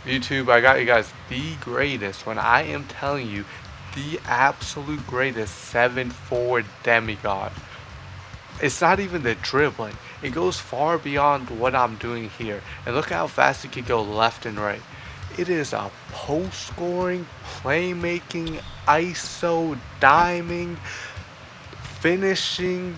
YouTube, I got you guys the greatest. When I am telling you the absolute greatest 7-4 demigod. It's not even the dribbling. It goes far beyond what I'm doing here. And look how fast it can go left and right. It is a post scoring, playmaking, ISO, diming, finishing,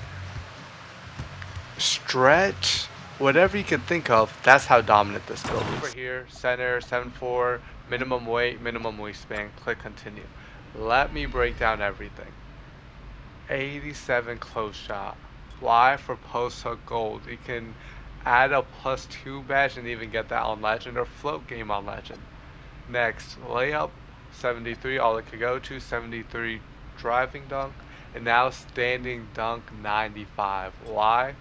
stretch, whatever you can think of. That's how dominant this build is. Over here, center, 7-4, minimum weight, minimum wingspan. Click continue. Let me break down everything. 87 close shot. Why? For post hook gold. You can add a +2 badge and even get that on legend or float game on legend. Next, layup 73, all it could go to 73 driving dunk, and now standing dunk 95. Why?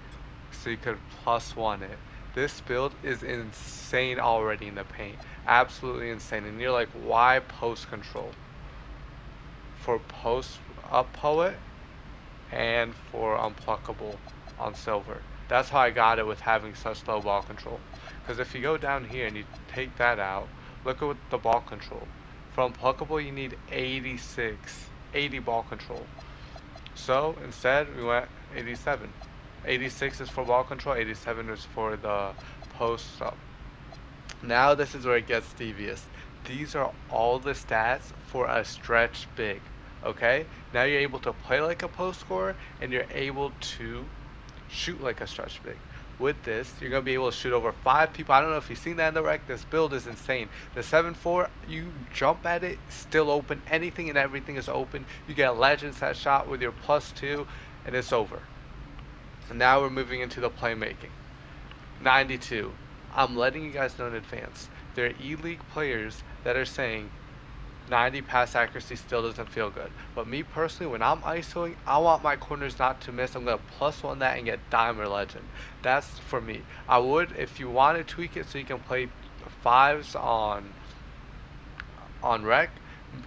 So you could +1 it. This build is insane already in the paint. Absolutely insane. And you're like, why post control? For post up poet and for unpluckable on silver. That's how I got it with having such low ball control. Because if you go down here and you take that out, look at the ball control. For unpluckable you need 86, 80 ball control. So instead we went 87. 86 is for ball control, 87 is for the post up. Now this is where it gets devious. These are all the stats for a stretch big. Okay? Now you're able to play like a post scorer and you're able to shoot like a stretch big. With this, you're going to be able to shoot over 5 people. I don't know if you've seen that in the rec. This build is insane. The 7-4, you jump at it, still open. Anything and everything is open. You get a legend set shot with your +2, and it's over. And now we're moving into the playmaking. 92. I'm letting you guys know in advance. There are E-League players that are saying 90 pass accuracy still doesn't feel good. But me personally, when I'm ISOing, I want my corners not to miss. I'm going to +1 that and get Diamond Legend. That's for me. I would, if you want to tweak it so you can play 5s on rec,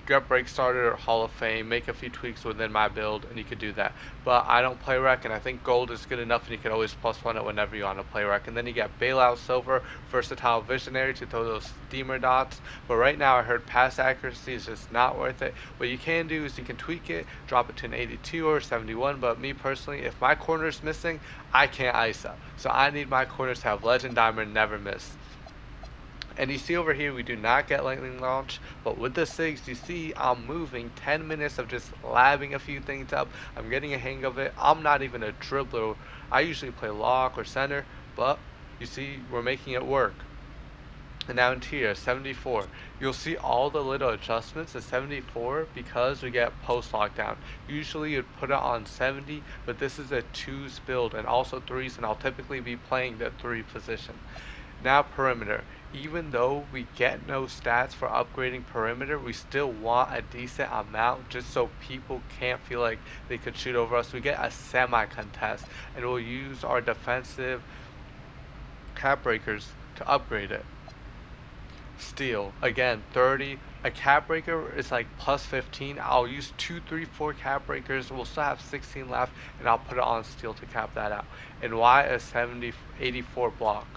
get break starter, Hall of Fame, make a few tweaks within my build, and you could do that. But I don't play rec, and I think gold is good enough, and you can always +1 it whenever you want to play rec. And then you get bailout silver, versatile visionary to throw those steamer dots. But right now I heard pass accuracy is just not worth it. What you can do is you can tweak it, drop it to an 82 or 71. But me personally, if my corner is missing, I can't ISO. So I need my corners to have legend diamond, never miss. And you see over here we do not get lightning launch, but with the SIGs you see I'm moving 10 minutes of just labbing a few things up. I'm getting a hang of it. I'm not even a dribbler. I usually play lock or center, but you see we're making it work. And now into here, 74. You'll see all the little adjustments at 74 because we get post lockdown. Usually you'd put it on 70, but this is a 2s build and also 3s, and I'll typically be playing the 3 position. Now perimeter. Even though we get no stats for upgrading perimeter, we still want a decent amount just so people can't feel like they could shoot over us. We get a semi-contest, and we'll use our defensive cap breakers to upgrade it. Steal, again, 30. A cap breaker is like +15. I'll use 2, 3, 4 cap breakers. We'll still have 16 left, and I'll put it on steal to cap that out. And why a 84 block?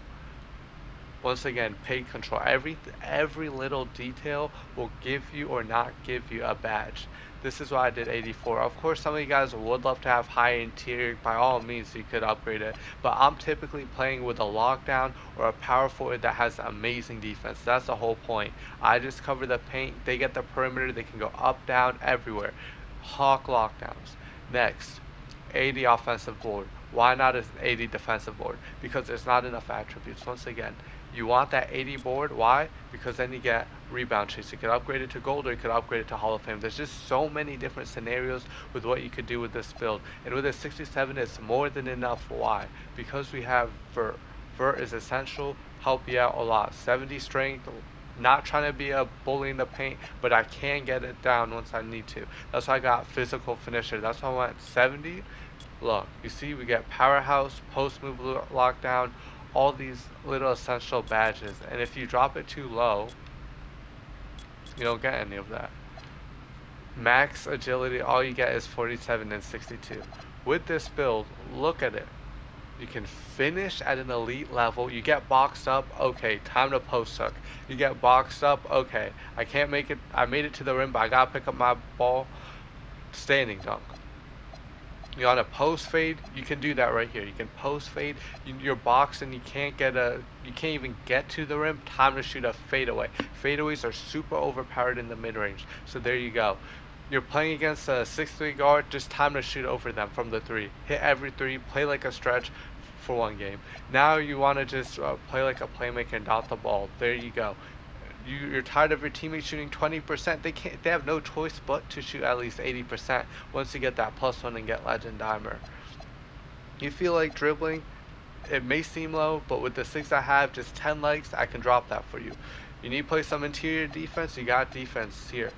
Once again, paid control. Every little detail will give you or not give you a badge. This is why I did 84. Of course, some of you guys would love to have high interior. By all means, you could upgrade it. But I'm typically playing with a lockdown or a power forward that has amazing defense. That's the whole point. I just cover the paint. They get the perimeter. They can go up, down, everywhere. Hawk lockdowns. Next, 80 offensive board. Why not an 80 defensive board? Because there's not enough attributes. Once again, you want that 80 board. Why? Because then you get rebound chase. You could upgrade it to gold or you could upgrade it to Hall of Fame. There's just so many different scenarios with what you could do with this build. And with a 67, it's more than enough. Why? Because we have vert. Vert is essential, help you out a lot. 70 strength, not trying to be a bully in the paint, but I can get it down once I need to. That's why I got physical finisher. That's why I went 70. Look, you see we get powerhouse, post move lockdown, all these little essential badges, and if you drop it too low, you don't get any of that. Max agility, all you get is 47 and 62. With this build, look at it. You can finish at an elite level. You get boxed up. Okay, time to post hook. You get boxed up. Okay, I can't make it. I made it to the rim, but I gotta pick up my ball. Standing dunk. You want a post fade? You can do that right here. You can post fade. You're boxed and you can't you can't even get to the rim. Time to shoot a fadeaway. Fadeaways are super overpowered in the mid range. So there you go. You're playing against a 6'3" guard. Just time to shoot over them from the three. Hit every three. Play like a stretch for one game. Now you want to just play like a playmaker and dot the ball. There you go. You're tired of your teammates shooting 20%. They have no choice but to shoot at least 80% once you get that +1 and get legend dimer. You feel like dribbling, it may seem low, but with the 6 I have, just 10 legs, I can drop that for you. You need to play some interior defense, you got defense here.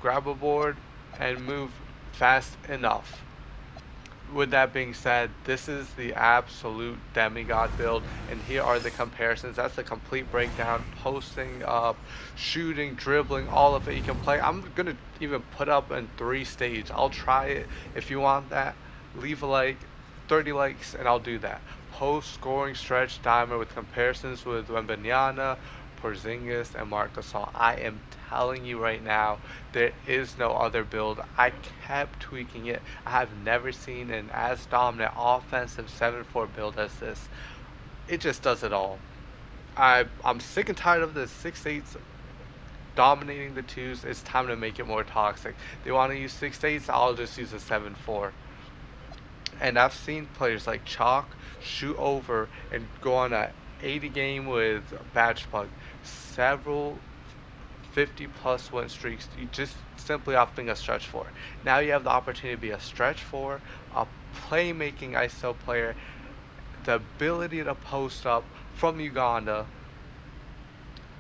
Grab a board and move fast enough. With that being said, this is the absolute demigod build, and here are the comparisons. That's the complete breakdown, posting up, shooting, dribbling, all of it you can play. I'm gonna even put up in 3 stage. I'll try it. If you want that, leave a like, 30 likes, and I'll do that. Post scoring stretch dimer with comparisons with Wembanyama, Porzingis, and Marc Gasol. I am telling you right now, there is no other build. I kept tweaking it. I have never seen an as dominant offensive 7-4 build as this. It just does it all. I'm sick and tired of the 6'8s dominating the 2s. It's time to make it more toxic. They want to use 6'8s, I'll just use a 7-4. And I've seen players like Chalk shoot over and go on a 80 game with Badge Plug. Several 50+ win streaks, you just simply off being a stretch 4. Now you have the opportunity to be a stretch 4, a playmaking ISO player, the ability to post up from Uganda,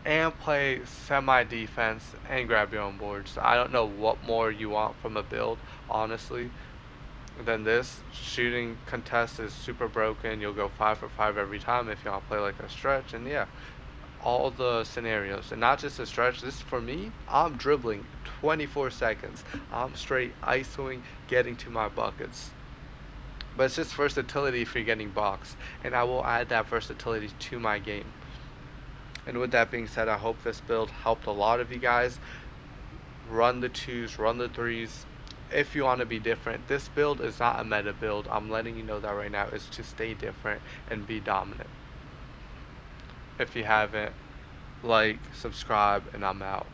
and play semi defense and grab your own boards. I don't know what more you want from a build, honestly, than this. Shooting contest is super broken. You'll go 5 for 5 every time if you want to play like a stretch, and yeah, all the scenarios, and not just a stretch. This for me, I'm dribbling 24 seconds. I'm straight isoing, getting to my buckets. But it's just versatility if you're getting boxed, and I will add that versatility to my game. And with that being said, I hope this build helped a lot of you guys. Run the 2s, run the 3s. If you want to be different, this build is not a meta build. I'm letting you know that right now. It's to stay different and be dominant. If you haven't, like, subscribe, and I'm out.